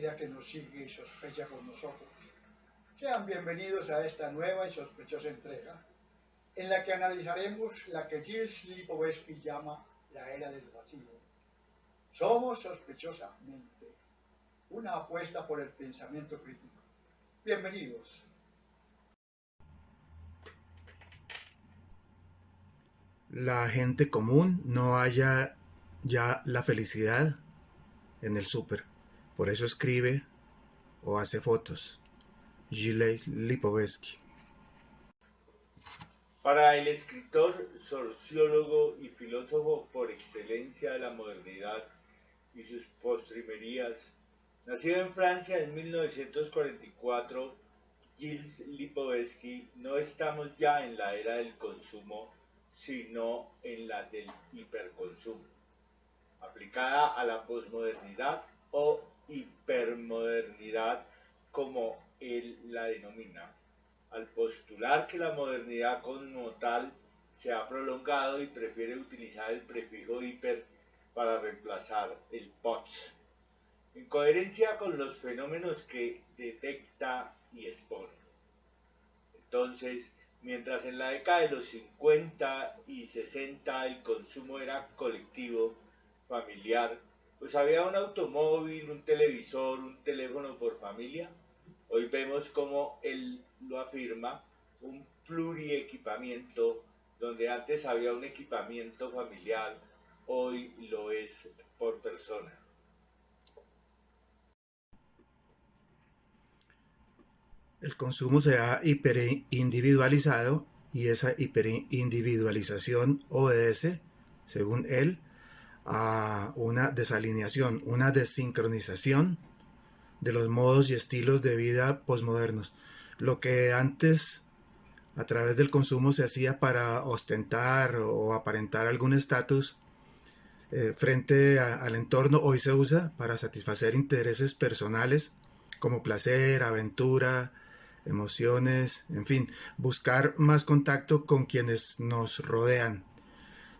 vida que nos sigue y sospecha con nosotros. Sean bienvenidos a esta nueva y sospechosa entrega, en la que analizaremos la que Gilles Lipovetsky llama la era del vacío. Somos sospechosamente una apuesta por el pensamiento crítico. Bienvenidos. La gente común no halla ya la felicidad en el súper. Por eso escribe o hace fotos. Gilles Lipovetsky. Para el escritor, sociólogo y filósofo por excelencia de la modernidad y sus postrimerías, nacido en Francia en 1944, Gilles Lipovetsky, no estamos ya en la era del consumo, sino en la del hiperconsumo, aplicada a la posmodernidad o hipermodernidad, como él la denomina, al postular que la modernidad como tal se ha prolongado y prefiere utilizar el prefijo hiper para reemplazar el post, en coherencia con los fenómenos que detecta y expone. Entonces, mientras en la década de los 50 y 60 el consumo era colectivo, familiar, pues había un automóvil, un televisor, un teléfono por familia, hoy vemos como él lo afirma, un pluriequipamiento, donde antes había un equipamiento familiar, hoy lo es por persona. El consumo se ha hiperindividualizado y esa hiperindividualización obedece, según él, a una desalineación, una desincronización de los modos y estilos de vida posmodernos. Lo que antes a través del consumo se hacía para ostentar o aparentar algún estatus frente al entorno, hoy se usa para satisfacer intereses personales como placer, aventura, emociones, en fin, buscar más contacto con quienes nos rodean.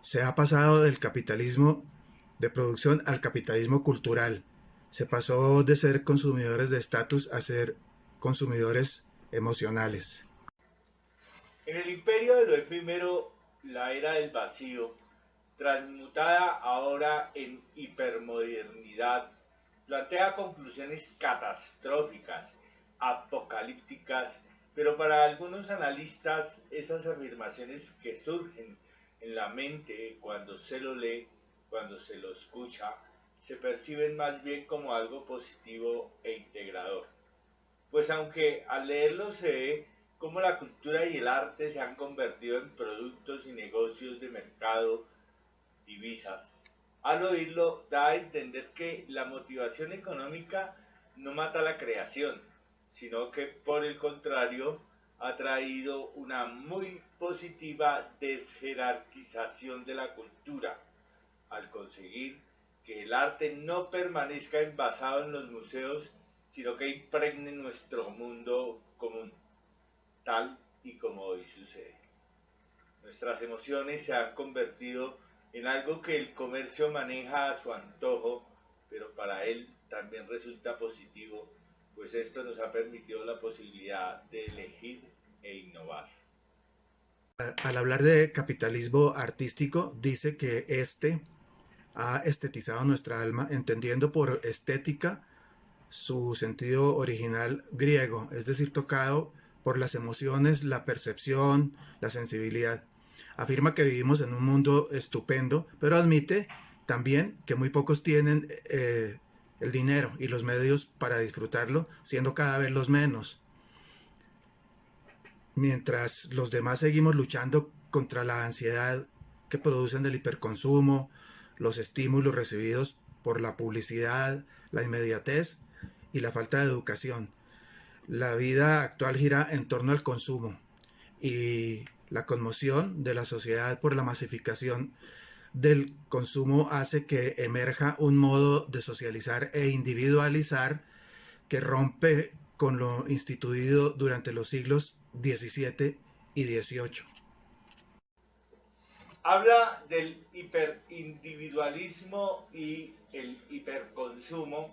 Se ha pasado del capitalismo de producción al capitalismo cultural. Se pasó de ser consumidores de estatus a ser consumidores emocionales. En el imperio de lo efímero, la era del vacío, transmutada ahora en hipermodernidad, plantea conclusiones catastróficas, apocalípticas, pero para algunos analistas esas afirmaciones que surgen en la mente cuando se lo lee, cuando se lo escucha, se perciben más bien como algo positivo e integrador. Pues aunque al leerlo se ve cómo la cultura y el arte se han convertido en productos y negocios de mercado, divisas, al oírlo da a entender que la motivación económica no mata la creación, sino que por el contrario ha traído una muy positiva desjerarquización de la cultura, al conseguir que el arte no permanezca envasado en los museos, sino que impregne nuestro mundo común, tal y como hoy sucede. Nuestras emociones se han convertido en algo que el comercio maneja a su antojo, pero para él también resulta positivo, pues esto nos ha permitido la posibilidad de elegir e innovar. Al hablar de capitalismo artístico, dice que este ha estetizado nuestra alma, entendiendo por estética su sentido original griego, es decir, tocado por las emociones, la percepción, la sensibilidad. Afirma que vivimos en un mundo estupendo, pero admite también que muy pocos tienen el dinero y los medios para disfrutarlo, siendo cada vez los menos. Mientras los demás seguimos luchando contra la ansiedad que producen el hiperconsumo, los estímulos recibidos por la publicidad, la inmediatez y la falta de educación. La vida actual gira en torno al consumo y la conmoción de la sociedad por la masificación del consumo hace que emerja un modo de socializar e individualizar que rompe con lo instituido durante los siglos XVII y XVIII. Habla del hiperindividualismo y el hiperconsumo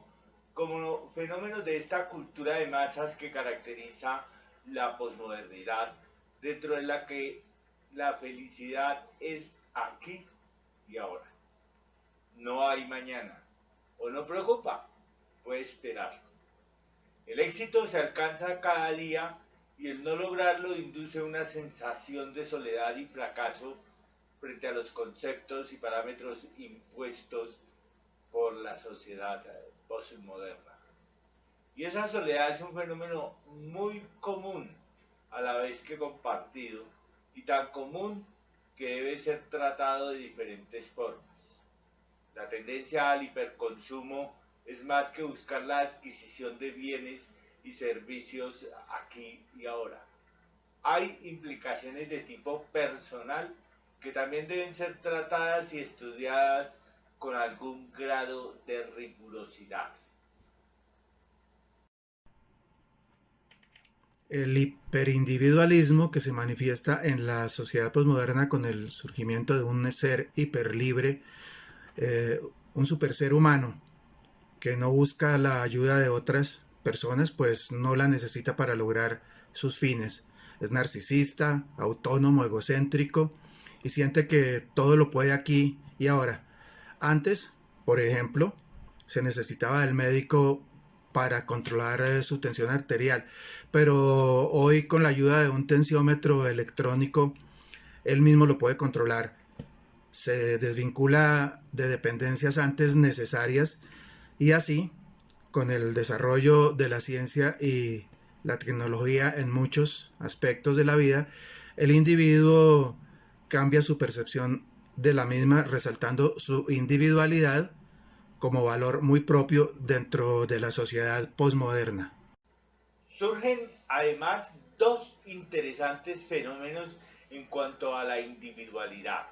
como fenómenos de esta cultura de masas que caracteriza la posmodernidad, dentro de la que la felicidad es aquí y ahora. No hay mañana, o no preocupa, puede esperar. El éxito se alcanza cada día y el no lograrlo induce una sensación de soledad y fracaso frente a los conceptos y parámetros impuestos por la sociedad postmoderna. Y esa soledad es un fenómeno muy común, a la vez que compartido, y tan común que debe ser tratado de diferentes formas. La tendencia al hiperconsumo es más que buscar la adquisición de bienes y servicios aquí y ahora. Hay implicaciones de tipo personal que también deben ser tratadas y estudiadas con algún grado de rigurosidad. El hiperindividualismo que se manifiesta en la sociedad posmoderna con el surgimiento de un ser hiperlibre, un superser humano que no busca la ayuda de otras personas, pues no la necesita para lograr sus fines. Es narcisista, autónomo, egocéntrico y siente que todo lo puede aquí y ahora. Antes, por ejemplo, se necesitaba del médico para controlar su tensión arterial, pero hoy con la ayuda de un tensiómetro electrónico, él mismo lo puede controlar. Se desvincula de dependencias antes necesarias y así, con el desarrollo de la ciencia y la tecnología en muchos aspectos de la vida, el individuo cambia su percepción de la misma, resaltando su individualidad como valor muy propio dentro de la sociedad posmoderna. Surgen además dos interesantes fenómenos en cuanto a la individualidad.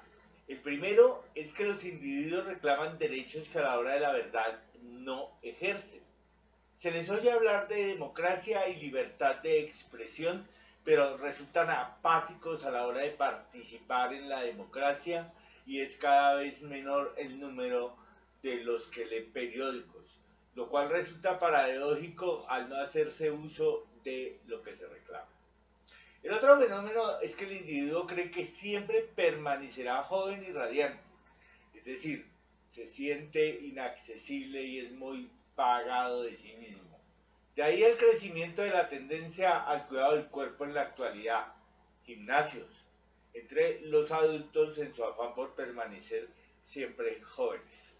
El primero es que los individuos reclaman derechos que a la hora de la verdad no ejercen. Se les oye hablar de democracia y libertad de expresión, pero resultan apáticos a la hora de participar en la democracia y es cada vez menor el número de los que leen periódicos, lo cual resulta paradójico al no hacerse uso de lo que se reclama. El otro fenómeno es que el individuo cree que siempre permanecerá joven y radiante, es decir, se siente inaccesible y es muy pagado de sí mismo. De ahí el crecimiento de la tendencia al cuidado del cuerpo en la actualidad, gimnasios, entre los adultos en su afán por permanecer siempre jóvenes.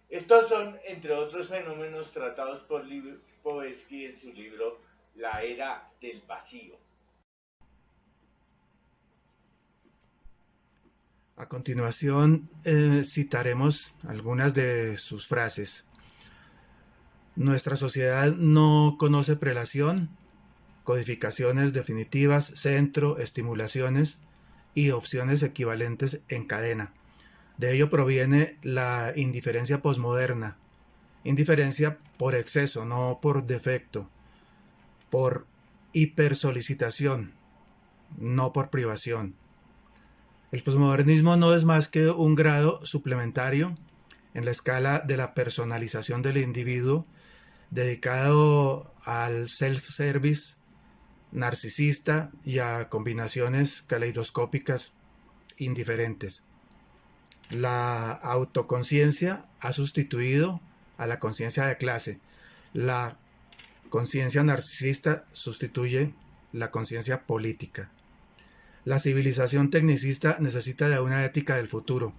Estos son, entre otros fenómenos, tratados por Lipovetsky en su libro La Era del Vacío. A continuación citaremos algunas de sus frases. Nuestra sociedad no conoce prelación, codificaciones definitivas, centro, estimulaciones y opciones equivalentes en cadena. De ello proviene la indiferencia posmoderna. Indiferencia por exceso, no por defecto. Por hipersolicitación, no por privación. El posmodernismo no es más que un grado suplementario en la escala de la personalización del individuo dedicado al self-service narcisista y a combinaciones caleidoscópicas indiferentes. La autoconciencia ha sustituido a la conciencia de clase. La conciencia narcisista sustituye la conciencia política. La civilización tecnicista necesita de una ética del futuro.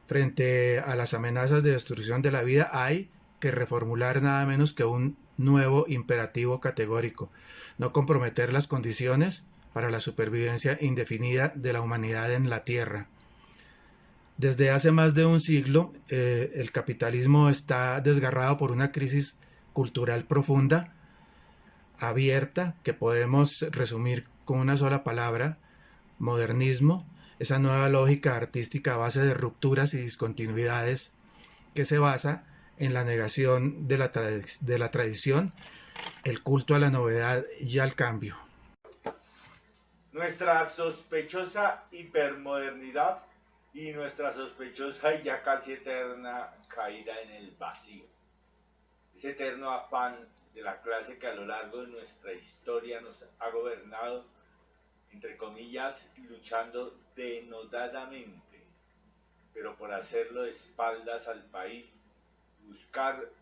Frente a las amenazas de destrucción de la vida hay que reformular nada menos que un nuevo imperativo categórico: no comprometer las condiciones para la supervivencia indefinida de la humanidad en la Tierra. Desde hace más de un siglo, el capitalismo está desgarrado por una crisis cultural profunda, abierta, que podemos resumir con una sola palabra: modernismo, esa nueva lógica artística a base de rupturas y discontinuidades que se basa en la negación de la tradición, el culto a la novedad y al cambio. Nuestra sospechosa hipermodernidad y nuestra sospechosa y ya casi eterna caída en el vacío. ese eterno afán de la clase que a lo largo de nuestra historia nos ha gobernado, entre comillas, luchando denodadamente, pero por hacerlo de espaldas al país, buscar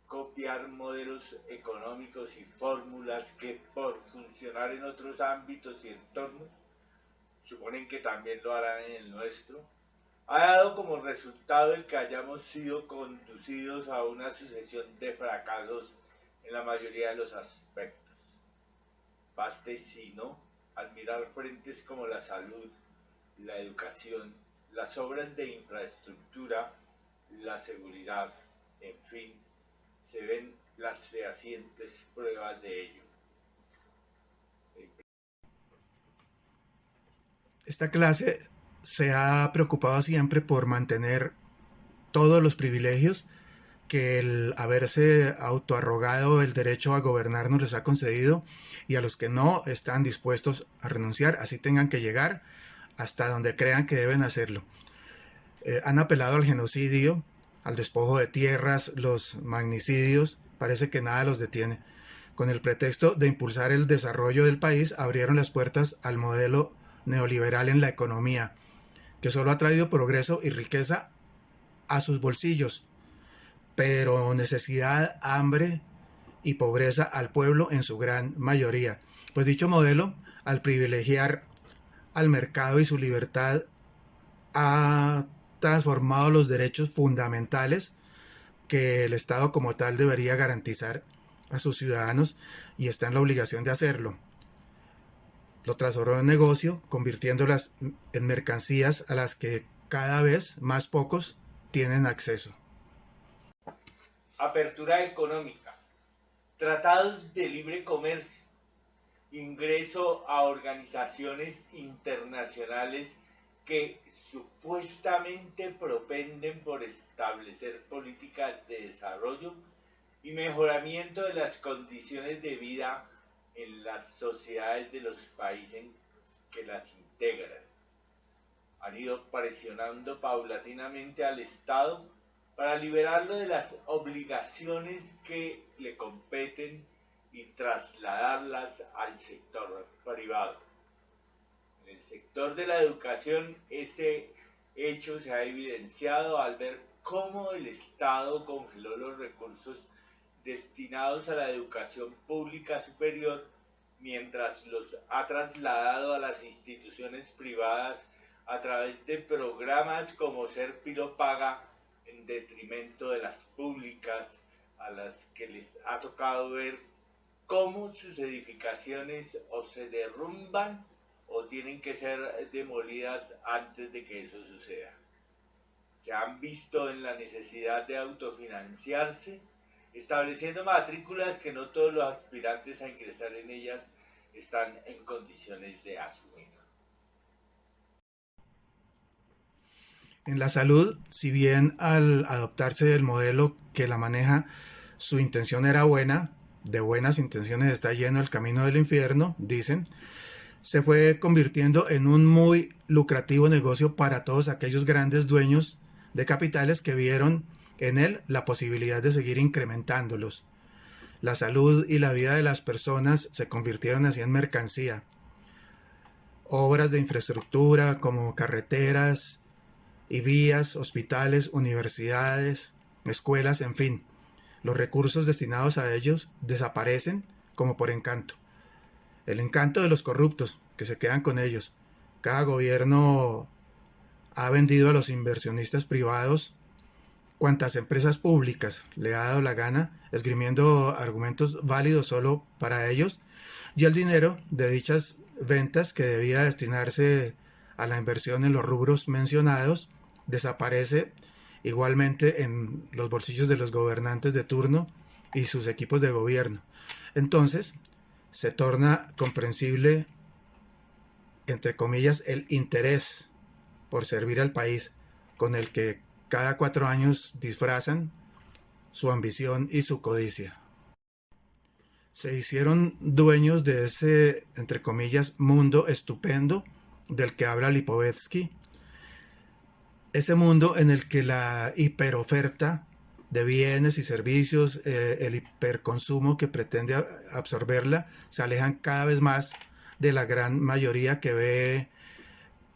copiar modelos económicos y fórmulas que por funcionar en otros ámbitos y entornos suponen que también lo harán en el nuestro, ha dado como resultado el que hayamos sido conducidos a una sucesión de fracasos en la mayoría de los aspectos. Baste si no, al mirar frentes como la salud, la educación, las obras de infraestructura, la seguridad, en fin, se ven las fehacientes pruebas de ello. Esta clase se ha preocupado siempre por mantener todos los privilegios que el haberse autoarrogado el derecho a gobernarnos les ha concedido, y a los que no están dispuestos a renunciar, así tengan que llegar hasta donde crean que deben hacerlo. Han apelado al genocidio, al despojo de tierras, los magnicidios, parece que nada los detiene. Con el pretexto de impulsar el desarrollo del país, abrieron las puertas al modelo neoliberal en la economía, que solo ha traído progreso y riqueza a sus bolsillos, pero necesidad, hambre y pobreza al pueblo en su gran mayoría. Pues dicho modelo, al privilegiar al mercado y su libertad, ha transformado los derechos fundamentales que el Estado como tal debería garantizar a sus ciudadanos, y está en la obligación de hacerlo. Lo transformó en negocio, convirtiéndolas en mercancías a las que cada vez más pocos tienen acceso. Apertura económica, tratados de libre comercio, ingreso a organizaciones internacionales que supuestamente propenden por establecer políticas de desarrollo y mejoramiento de las condiciones de vida en las sociedades de los países que las integran. Han ido presionando paulatinamente al Estado para liberarlo de las obligaciones que le competen y trasladarlas al sector privado. En el sector de la educación, este hecho se ha evidenciado al ver cómo el Estado congeló los recursos destinados a la educación pública superior, mientras los ha trasladado a las instituciones privadas a través de programas como Serpilo Paga, en detrimento de las públicas, a las que les ha tocado ver cómo sus edificaciones o se derrumban o tienen que ser demolidas antes de que eso suceda. Se han visto en la necesidad de autofinanciarse, estableciendo matrículas que no todos los aspirantes a ingresar en ellas están en condiciones de asumir. En la salud, si bien al adoptarse el modelo que la maneja, su intención era buena, de buenas intenciones está lleno el camino del infierno, dicen, se fue convirtiendo en un muy lucrativo negocio para todos aquellos grandes dueños de capitales que vieron en él la posibilidad de seguir incrementándolos. La salud y la vida de las personas se convirtieron así en mercancía. Obras de infraestructura como carreteras y vías, hospitales, universidades, escuelas, en fin, los recursos destinados a ellos desaparecen como por encanto. El encanto de los corruptos que se quedan con ellos. Cada gobierno ha vendido a los inversionistas privados cuantas empresas públicas le ha dado la gana, esgrimiendo argumentos válidos solo para ellos, y el dinero de dichas ventas, que debía destinarse a la inversión en los rubros mencionados, desaparece igualmente en los bolsillos de los gobernantes de turno y sus equipos de gobierno. Entonces, se torna comprensible, entre comillas, el interés por servir al país, con el que cada 4 años disfrazan su ambición y su codicia. Se hicieron dueños de ese, entre comillas, mundo estupendo del que habla Lipovetsky, ese mundo en el que la hiperoferta de bienes y servicios, el hiperconsumo que pretende absorberla, se alejan cada vez más de la gran mayoría que ve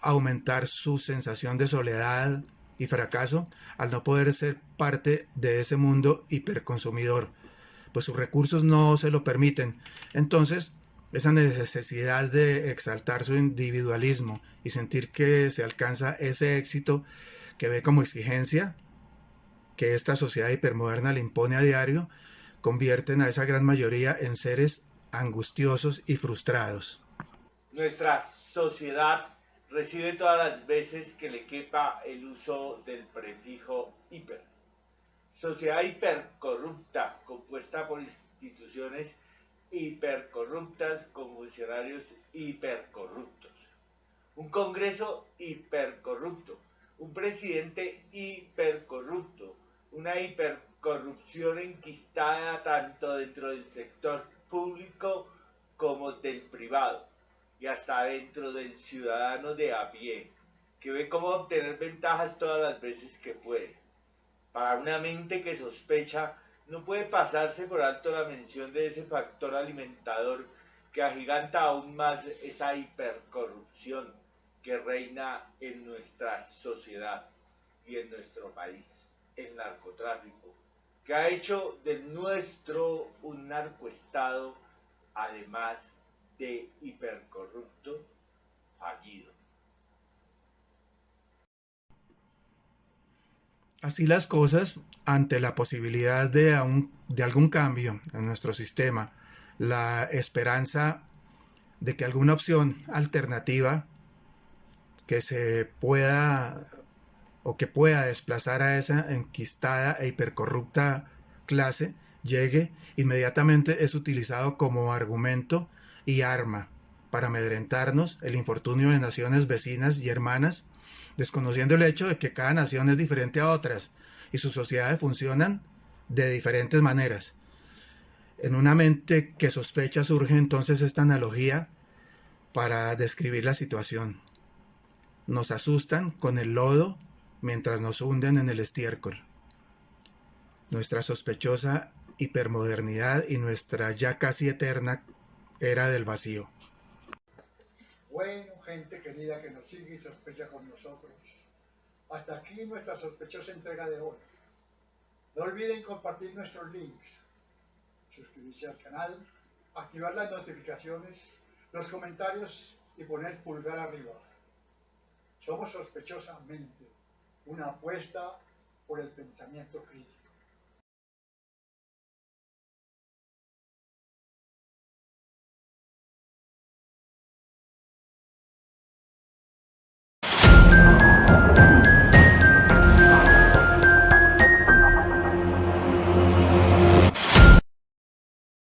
aumentar su sensación de soledad y fracaso al no poder ser parte de ese mundo hiperconsumidor, pues sus recursos no se lo permiten. Entonces, esa necesidad de exaltar su individualismo y sentir que se alcanza ese éxito que ve como exigencia que esta sociedad hipermoderna le impone a diario, convierten a esa gran mayoría en seres angustiosos y frustrados. Nuestra sociedad recibe todas las veces que le quepa el uso del prefijo hiper. Sociedad hipercorrupta, compuesta por instituciones hipercorruptas con funcionarios hipercorruptos. Un Congreso hipercorrupto, un presidente hipercorrupto, una hipercorrupción enquistada tanto dentro del sector público como del privado y hasta dentro del ciudadano de a pie, que ve cómo obtener ventajas todas las veces que puede. Para una mente que sospecha, no puede pasarse por alto la mención de ese factor alimentador que agiganta aún más esa hipercorrupción que reina en nuestra sociedad y en nuestro país, el narcotráfico, que ha hecho del nuestro un narcoestado, además de hipercorrupto, fallido. Así las cosas, ante la posibilidad de algún cambio en nuestro sistema, la esperanza de que alguna opción alternativa que se pueda o que pueda desplazar a esa enquistada e hipercorrupta clase llegue, inmediatamente es utilizado como argumento y arma para amedrentarnos el infortunio de naciones vecinas y hermanas, desconociendo el hecho de que cada nación es diferente a otras y sus sociedades funcionan de diferentes maneras. En una mente que sospecha surge entonces esta analogía para describir la situación. Nos asustan con el lodo mientras nos hunden en el estiércol. Nuestra sospechosa hipermodernidad y nuestra ya casi eterna era del vacío. Bueno, gente querida que nos sigue y sospecha con nosotros. Hasta aquí nuestra sospechosa entrega de hoy. No olviden compartir nuestros links, suscribirse al canal, activar las notificaciones, los comentarios y poner pulgar arriba. Somos sospechosamente una apuesta por el pensamiento crítico.